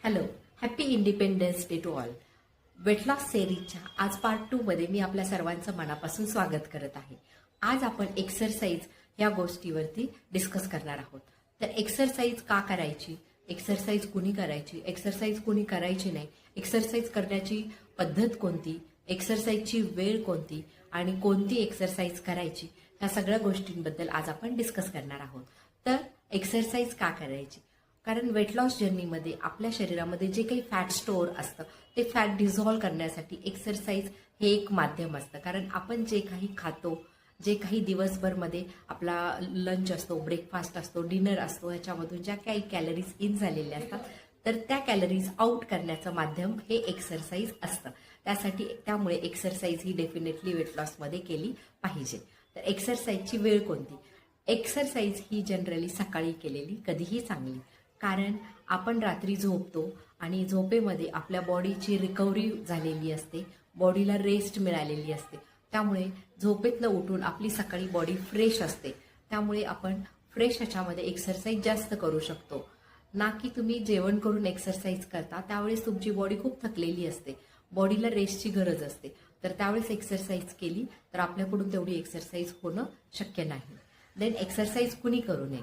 Hello, happy Independence Day to all. Weight loss सेरीजच्या आज part 2 मध्ये मी आपल्या सर्वांचं मनापासून स्वागत करत आहे. आज आपण एक्सरसाइज या गोष्टीवरती डिस्कस करणार आहोत. तर एक्सरसाइज का करायची, एक्सरसाइज कुणी करायची, एक्सरसाइज कुणी करायची नाही, एक्सरसाइज करण्याची पद्धत कोणती, एक्सरसाइजची वेळ कोणती आणि कोणती एक्सरसाइज करायची, या सगळ्या गोष्टींबद्दल आज आपण डिस्कस करणार आहोत. तर एक्सरसाइज का करायची, कारण वेट लॉस जर्नीमध्ये आपल्या शरीरामध्ये जे काही फॅट स्टोअर असतं ते फॅट डिझॉल्व्ह करण्यासाठी एक्सरसाइज हे एक माध्यम असतं. कारण आपण जे काही खातो, जे काही दिवसभरमध्ये आपला लंच असतो, ब्रेकफास्ट असतो, डिनर असतो, ह्याच्यामधून ज्या काही कॅलरीज इन झालेल्या असतात तर त्या कॅलरीज आउट करण्याचं माध्यम हे एक्सरसाइज असतं. त्यामुळे एक्सरसाइज ही डेफिनेटली वेट लॉसमध्ये केली पाहिजे. तर एक्सरसाइजची वेळ कोणती, एक्सरसाइज ही जनरली सकाळी केलेली कधीही चांगली. कारण आपण रात्री झोपतो आणि झोपेमध्ये आपल्या बॉडीची रिकव्हरी झालेली असते, बॉडीला रेस्ट मिळालेली असते. त्यामुळे झोपेतनं उठून आपली सकाळी बॉडी फ्रेश असते. त्यामुळे आपण फ्रेश ह्याच्यामध्ये एक्सरसाइज जास्त करू शकतो. ना की तुम्ही जेवण करून एक्सरसाइज करता त्यावेळेस तुमची बॉडी खूप थकलेली असते, बॉडीला रेस्टची गरज असते. तर त्यावेळेस एक्सरसाइज केली तर आपल्याकडून तेवढी एक्सरसाइज होणं शक्य नाही. देन एक्सरसाइज कुणी करू नये,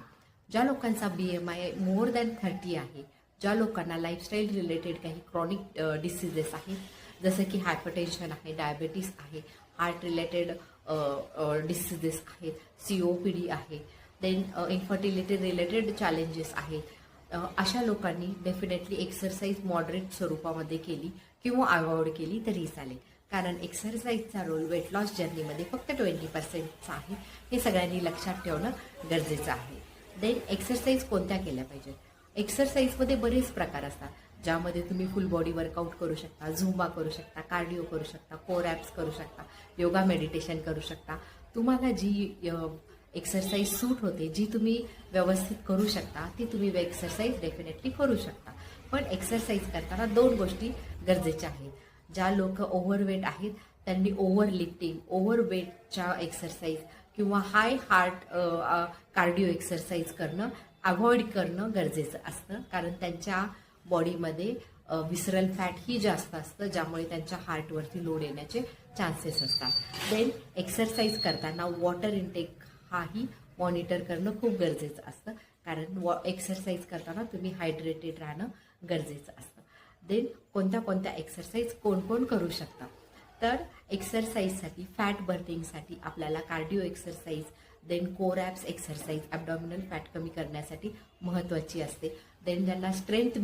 ज्या लोकांचा BMI मोर दॅन 30 आहे, ज्या लोकांना लाईफस्टाईल रिलेटेड काही क्रॉनिक डिसीजेस आहेत, जसं की हायपरटेन्शन आहे, डायबेटीस आहे, हार्ट रिलेटेड डिसीजेस आहेत, COPD आहे, देन इन्फर्टिलिटी रिलेटेड चॅलेंजेस आहेत, अशा लोकांनी डेफिनेटली एक्सरसाइज मॉडरेट स्वरूपामध्ये केली किंवा अवॉइड केली तरी चालेल. कारण एक्सरसाइजचा रोल वेट लॉस जर्नीमध्ये फक्त 20%चा आहे, हे सगळ्यांनी लक्षात ठेवणं गरजेचं आहे. देन एक्सरसाइज कोणत्या केल्या पाहिजेत, एक्सरसाइजमध्ये बरेच प्रकार असतात, ज्यामध्ये तुम्ही फुल बॉडी वर्कआउट करू शकता, झुंबा करू शकता, कार्डिओ करू शकता, कोर ॲप्स करू शकता, योगा मेडिटेशन करू शकता. तुम्हाला जी एक्सरसाइज सूट होते, जी तुम्ही व्यवस्थित करू शकता, ती तुम्ही एक्सरसाइज डेफिनेटली करू शकता. पण एक्सरसाइज करताना 2 गोष्टी गरजेच्या आहेत. ज्या लोक ओव्हरवेट आहेत त्यांनी ओव्हर लिफ्टिंग, ओव्हरवेटच्या एक्सरसाइज किंवा हाय हार्ट कार्डिओ एक्सरसाइज करणं अवॉइड करणं गरजेचं असतं. कारण त्यांच्या बॉडीमध्ये विसरल फॅट ही जास्त असतं, ज्यामुळे त्यांच्या हार्टवरती लोड येण्याचे चान्सेस असतात. देन एक्सरसाइज करताना वॉटर इनटेक हाही मॉनिटर करणं खूप गरजेचं असतं. कारण एक्सरसाइज करताना तुम्ही हायड्रेटेड राहणं गरजेचं असतं. देन कोणत्या एक्सरसाइज कोण कोण करू शकता, तर एक्सरसाइजसाठी फॅट बर्निंगसाठी आपल्याला cardio exercise, then core abs exercise abdominal fat कमी करण्यासाठी महत्त्वाची असते. देन ज्यांना स्ट्रेंथ